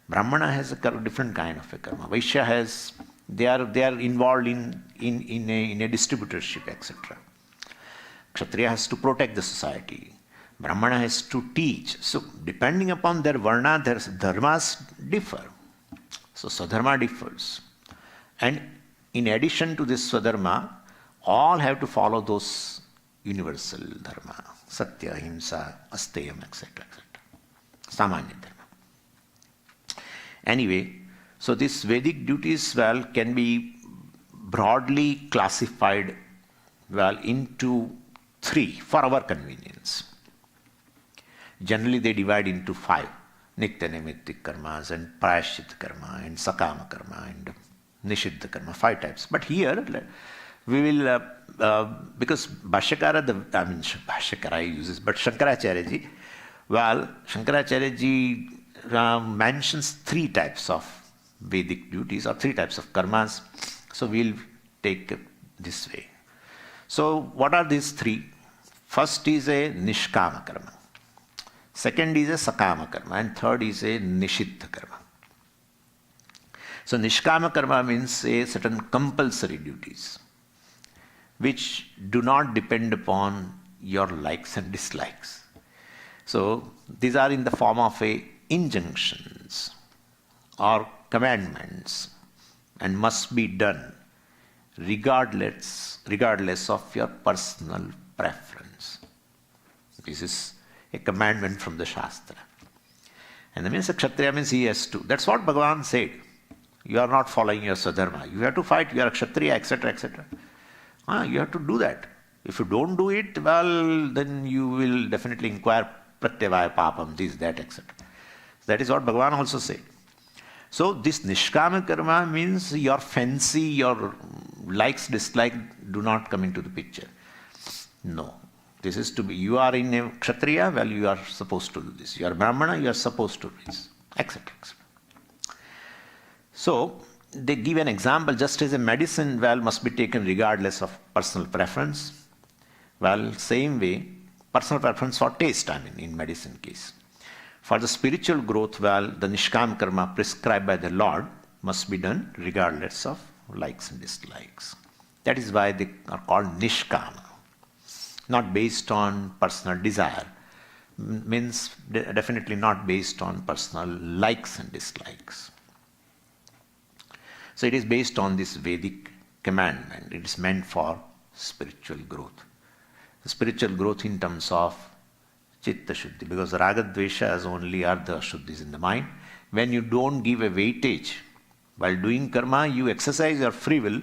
[SPEAKER 1] Brahmana has a different kind of a karma. Vaishya has, they are involved in a distributorship, etc. Kshatriya has to protect the society. Brahmana has to teach. So depending upon their Varna, their dharmas differ. So Swadharma differs. And in addition to this Swadharma, all have to follow those universal dharma, satya, ahimsa, asteyam, etc., etc. Samanya dharma. Anyway, so these Vedic duties, well, can be broadly classified, well, into 3 for our convenience. Generally, they divide into 5. Nitya Naimittik karmas and Prayashchit karma and Sakama karma and Nishiddha karma, 5 types. But here, we will, because Bhashyakara uses, but Shankaracharya ji, well, Shankaracharya ji mentions 3 types of Vedic duties or 3 types of karmas. So we'll take this way. So what are these 3? First is a Nishkama Karma. Second is a Sakama Karma. And third is a Nishiddha Karma. So Nishkama Karma means a certain compulsory duties, which do not depend upon your likes and dislikes. So these are in the form of injunctions or commandments and must be done regardless of your personal preference. This is a commandment from the Shastra. And that means a Kshatriya means he has to. That's what Bhagavan said. You are not following your Swadharma. You have to fight, you are a Kshatriya, etc., etc. You have to do that. If you don't do it, well, then you will definitely inquire pratyavaya papam, this, that, etc. That is what Bhagavan also said. So this Nishkama Karma means your fancy, your likes, dislikes do not come into the picture. No. This is to be, you are in a Kshatriya, well, you are supposed to do this. You are Brahmana, you are supposed to do this, etc. So, they give an example, just as a medicine, well, must be taken regardless of personal preference. Well, same way, personal preference for taste, in medicine case. For the spiritual growth, well, the Nishkama Karma prescribed by the Lord must be done regardless of likes and dislikes. That is why they are called Nishkama. Not based on personal desire. Means definitely not based on personal likes and dislikes. So it is based on this Vedic commandment. It is meant for spiritual growth. The spiritual growth in terms of Chitta Shuddhi, because Raga Dveshas only are the Shuddhis in the mind. When you don't give a weightage, while doing karma, you exercise your free will,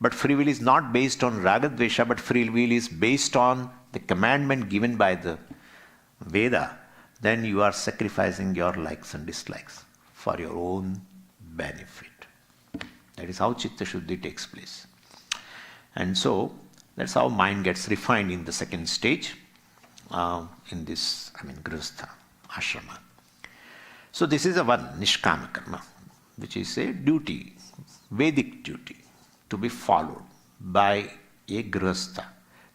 [SPEAKER 1] but free will is not based on Raga Dvesha, but free will is based on the commandment given by the Veda, then you are sacrificing your likes and dislikes for your own benefit. That is how Chitta Shuddhi takes place. And so, that's how mind gets refined in the second stage, in this, Grihastha Ashrama. So this is a one, Nishkama Karma, which is a duty, Vedic duty, to be followed by a Grihastha,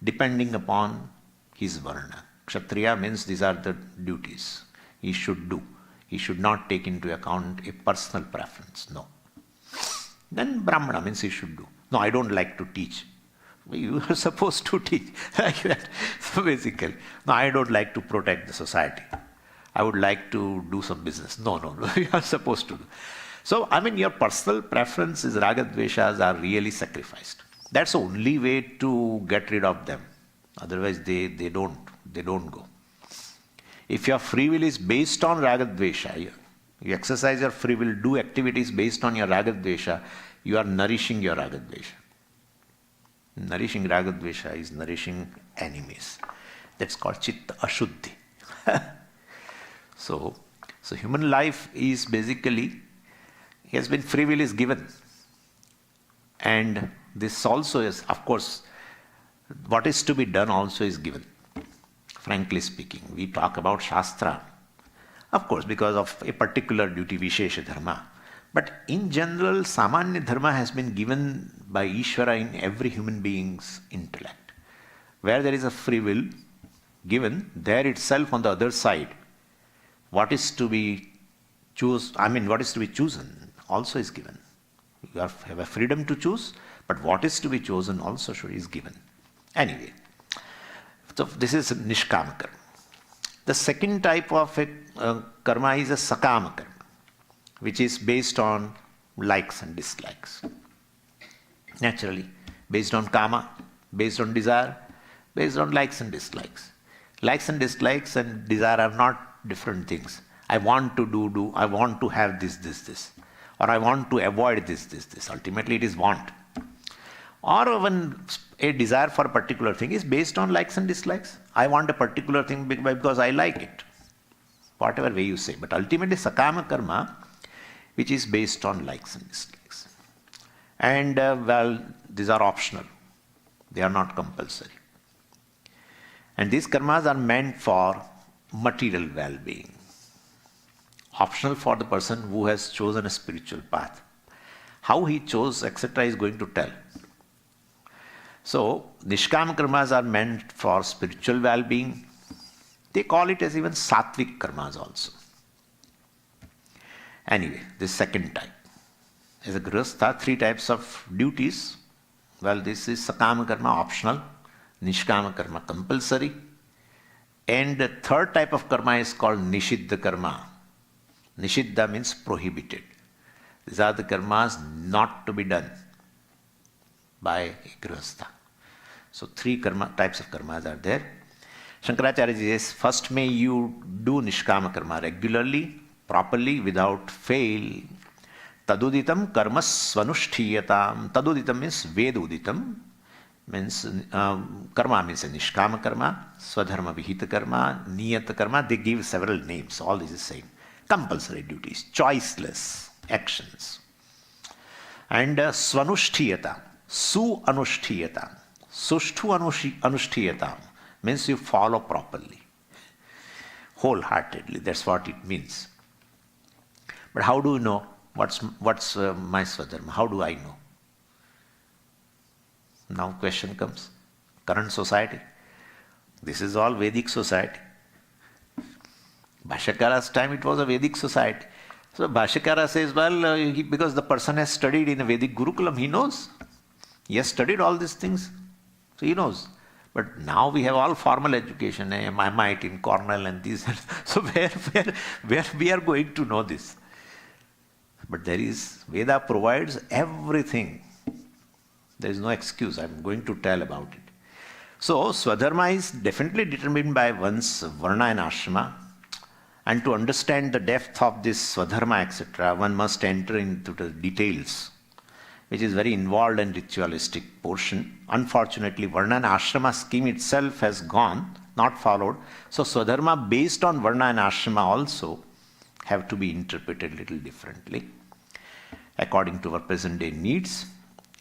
[SPEAKER 1] depending upon his Varna. Kshatriya means these are the duties he should do. He should not take into account a personal preference, no. Then Brahmana means he should do. No, I don't like to teach. You are supposed to teach like that. So basically, no, I don't like to protect the society. I would like to do some business. No, you are supposed to do. So, your personal preferences, Raga Dveshas, are really sacrificed. That's the only way to get rid of them. Otherwise, they don't go. If your free will is based on Raga Dvesha, you exercise your free will, do activities based on your Raga Dvesha, you are nourishing your Raga Dvesha. Nourishing Raga Dvesha is nourishing enemies. That's called Chitta Ashuddhi. So human life is basically, free will is given. And this also is, of course, what is to be done also is given. Frankly speaking, we talk about Shastra, of course, because of a particular duty, Vishesh Dharma. But in general, Samanya Dharma has been given by Ishvara in every human being's intellect. Where there is a free will given, there itself on the other side, what is to be chosen also is given. You have a freedom to choose, but what is to be chosen also is given. Anyway, so this is Nishkama Karma. The second type of karma is a Sakama Karma, which is based on likes and dislikes. Naturally, based on kama, based on desire, based on likes and dislikes. Likes and dislikes and desire are not different things. I want to do, I want to have this. Or I want to avoid this. Ultimately, it is want. Or when a desire for a particular thing is based on likes and dislikes. I want a particular thing because I like it. Whatever way you say. But ultimately, Sakama Karma, which is based on likes and dislikes. And these are optional. They are not compulsory. And these karmas are meant for material well-being. Optional for the person who has chosen a spiritual path. How he chose, etc. is going to tell. So, Nishkama karmas are meant for spiritual well-being. They call it as even Sattvic karmas also. Anyway, this second type. As a Grihastha, 3 types of duties. Well, this is Sakama Karma, optional. Nishkama Karma, compulsory. And the third type of karma is called Nishiddha Karma. Nishiddha means prohibited. These are the karmas not to be done by a Grihastha. So 3 types of karmas are there. Shankaracharya says, first may you do Nishkama Karma regularly, properly, without fail. Taduditam karma svanushthiyatam. Taduditam means Veduditam. Means karma means a Nishkama Karma, Swadharma Vihita Karma, Niyata Karma. They give several names. All this is same. Compulsory duties, choiceless actions. And Svanushthiyatam, Su Anushthiyatam, Sushtu Anushthiyatam. Means you follow properly, wholeheartedly. That's what it means. But how do you know what's my Swadharma? How do I know? Now question comes. Current society. This is all Vedic society. Bhashyakara's time it was a Vedic society. So Bhashyakara says, well, because the person has studied in a Vedic Gurukulam, he knows. He has studied all these things. So he knows. But now we have all formal education, MIT in Cornell and these. So where we are going to know this? But Veda provides everything. There is no excuse. I am going to tell about it. So Swadharma is definitely determined by one's Varna and Ashrama. And to understand the depth of this Swadharma, etc., one must enter into the details, which is very involved and ritualistic portion. Unfortunately, Varna and Ashrama scheme itself has gone, not followed. So Swadharma based on Varna and Ashrama also have to be interpreted a little differently according to our present day needs,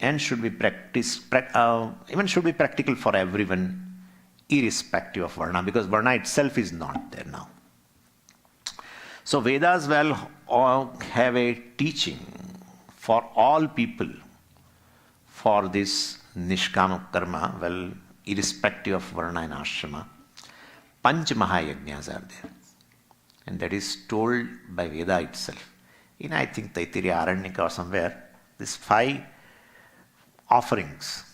[SPEAKER 1] and should be even should be practical for everyone, irrespective of Varna, because Varna itself is not there now. So Vedas have a teaching for all people for this Nishkama Karma, irrespective of Varna and Ashrama. Panch Mahayajnas are there. And that is told by Veda itself. In, I think, Taittiriya Aranyaka or somewhere, these 5 offerings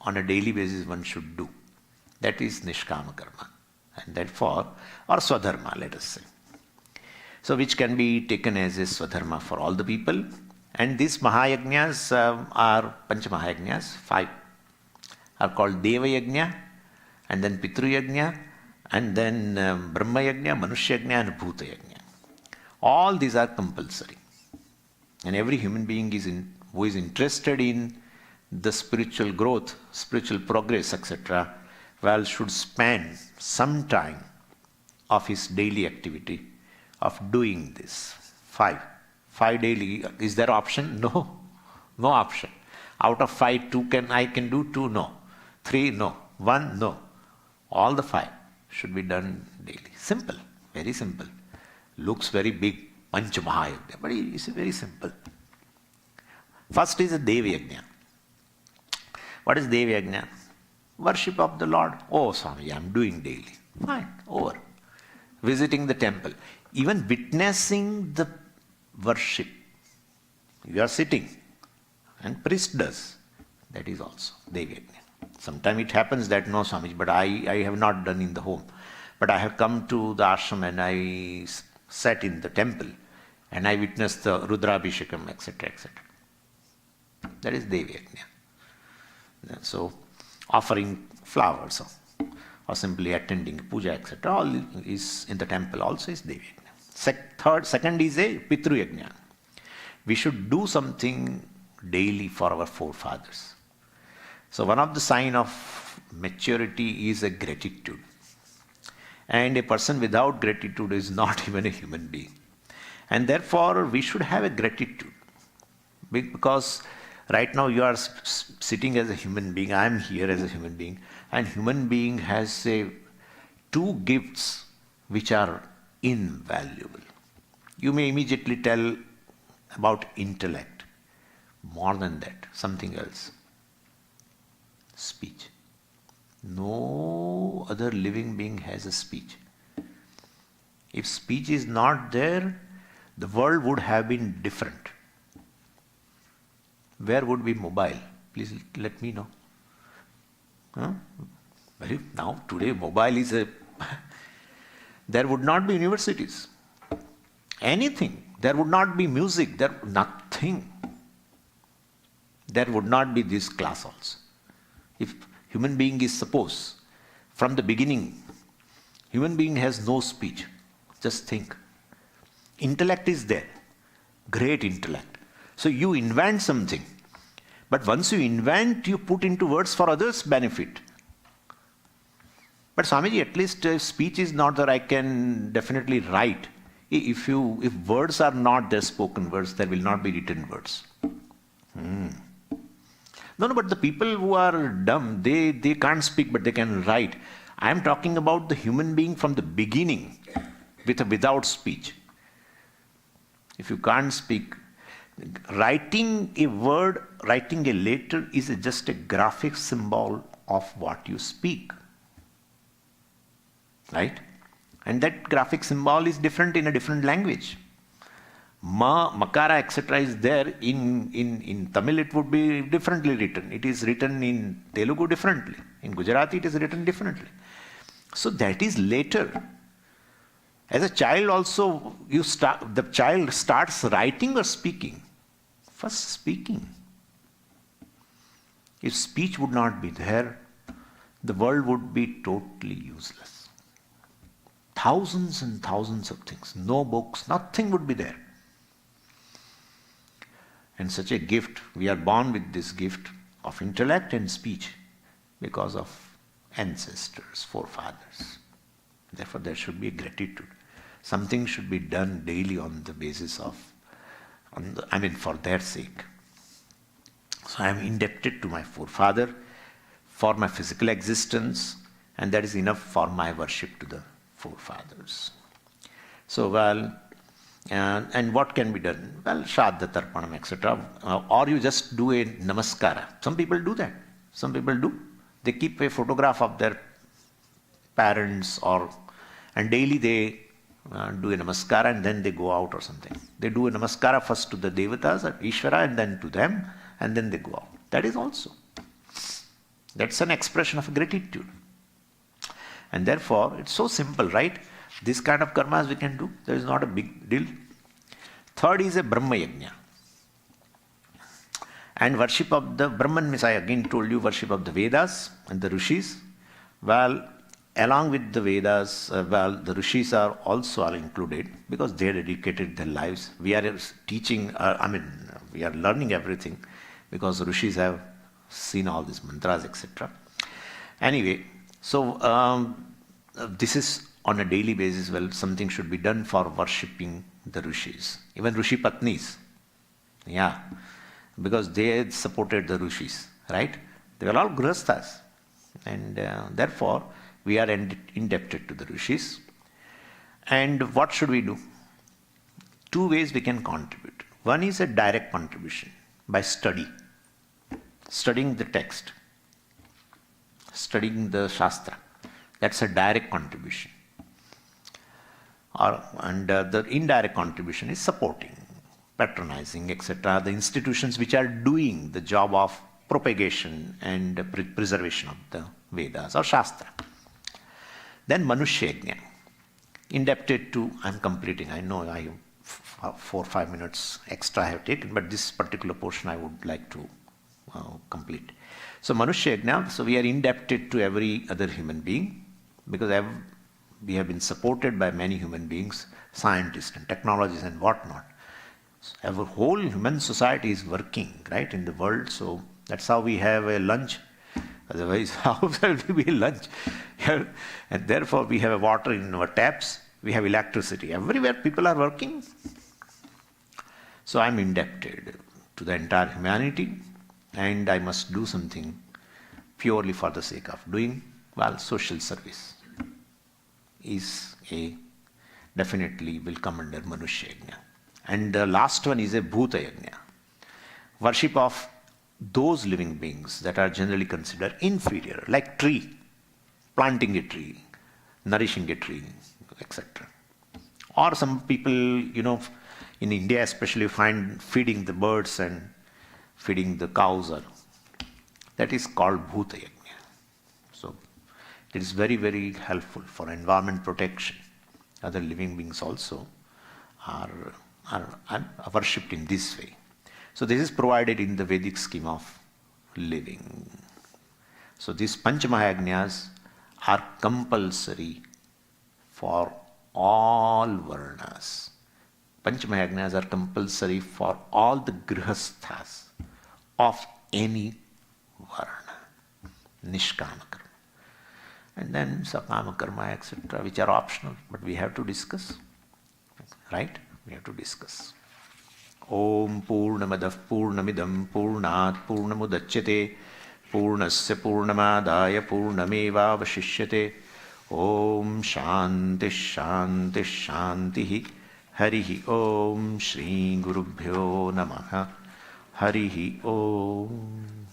[SPEAKER 1] on a daily basis one should do. That is Nishkama Karma. And therefore, or Swadharma, let us say. So which can be taken as a Swadharma for all the people. And these Mahayajnas are Pancha Mahayajnas, 5 are called Deva Yajna, and then Pitru Yajna, and then Brahma Yajna, Manushya Yajna, and Bhuta Yajna. All these are compulsory. And every human being who is interested in the spiritual growth, spiritual progress, etc., should spend some time of his daily activity of doing this. 5 daily. Is there option? No. No option. Out of 5, 2 I can do 2? No. 3? No. 1? No. All the 5 should be done daily. Simple. Very simple. Looks very big. Pancha Mahayajna. But it's very simple. First is a Deva Yajna. What is Deva Yajna? Worship of the Lord. Oh, Swami, I am doing daily. Fine. Over. Visiting the temple. Even witnessing the worship. You are sitting and priest does. That is also Deva Yajna. Sometimes it happens that no, Swami, but I have not done in the home. But I have come to the ashram and I sat in the temple and I witnessed the Rudrabhishekam, etc., etc. That is Deva Yajna. So, offering flowers or simply attending puja, etc., all is in the temple also is Deva Yajna. Second is a Pitru Yajna. We should do something daily for our forefathers. So one of the sign of maturity is a gratitude. And a person without gratitude is not even a human being. And therefore we should have a gratitude. Because right now you are sitting as a human being, I am here as a human being, and human being has 2 gifts which are invaluable. You may immediately tell about intellect. More than that, something else. Speech. No other living being has a speech. If speech is not there, the world would have been different. Where would be mobile? Please let me know. Now, today, mobile is there would not be universities. Anything. There would not be music. Nothing. There would not be this class also. If human being is suppose, from the beginning, human being has no speech. Just think. Intellect is there. Great intellect. So you invent something. But once you invent, you put into words for others' benefit. But Swamiji, at least speech is not that I can definitely write. If words are not there, spoken words, there will not be written words. No, but the people who are dumb, they can't speak, but they can write. I am talking about the human being from the beginning, without speech. If you can't speak, writing a word, writing a letter is just a graphic symbol of what you speak. Right? And that graphic symbol is different in a different language. Ma, makara, etc. is there. In Tamil it would be differently written. It is written in Telugu differently. In Gujarati it is written differently. So that is later. As a child also, the child starts writing or speaking. First speaking. If speech would not be there, the world would be totally useless. Thousands and thousands of things, no books, nothing would be there. And such a gift, we are born with this gift of intellect and speech because of ancestors, forefathers. Therefore, there should be gratitude. Something should be done daily on the basis of, for their sake. So I am indebted to my forefather for my physical existence, and that is enough for my worship to the forefathers. So, and what can be done? Well, Shraddha, Tarpanam, etc. Or you just do a namaskara. Some people do that. Some people do. They keep a photograph of their parents and daily they do a namaskara and then they go out or something. They do a namaskara first to the devatas or Ishvara and then to them and then they go out. That is also. That's an expression of gratitude. And therefore, it's so simple, right? This kind of karmas we can do. There is not a big deal. Third is a Brahma Yajna. And worship of the Brahman means I again told you worship of the Vedas and the Rishis. Well, along with the Vedas, the Rishis are also included because they dedicated their lives. We are teaching, we are learning everything because Rishis have seen all these mantras, etc. Anyway, so this is on a daily basis. Well, something should be done for worshipping the Rishis. Even Rishi Patnis. Yeah. Because they supported the Rishis, right? They were all Grihasthas. And therefore, we are indebted to the Rishis. And what should we do? Two ways we can contribute. One is a direct contribution by studying the text, studying the Shastra. That's a direct contribution. And the indirect contribution is supporting, patronizing, etc. the institutions which are doing the job of propagation and preservation of the Vedas or Shastra. Then Manushya Yajna, indebted to, I'm completing, I know I 4 or 5 minutes extra I have taken, but this particular portion I would like to complete. So Manushya Yajna, so we are indebted to every other human being because we have been supported by many human beings, scientists and technologies and whatnot. So our whole human society is working, right, in the world. So that's how we have a lunch. Otherwise, how will we be lunch? And therefore, we have a water in our taps. We have electricity. Everywhere people are working. So I'm indebted to the entire humanity, and I must do something purely for the sake of doing, social service is definitely will come under Manushya Yajna. And the last one is a Bhuta Yajna, worship of those living beings that are generally considered inferior, like tree, planting a tree, nourishing a tree, etc. Or some people, in India especially, find feeding the birds and feeding the cows. That is called Bhuta Yajna. So it is very, very helpful for environment protection. Other living beings also are worshipped in this way. So this is provided in the Vedic scheme of living. So these Panchakam are compulsory for all varnas. Panchakam are compulsory for all the grihasthas of any varna. Nishkama Karma. And then Sakama Karma, etc., which are optional, but we have to discuss. Right? We have to discuss. Om Purnamadah Purnamidam Purnat Purnamudachyate Purnasya Purnamadaya Purnameva Vashishyate Om Shanti Shanti Shanti. Harihi Om Shri Gurubhyo Namaha. Harihi Om.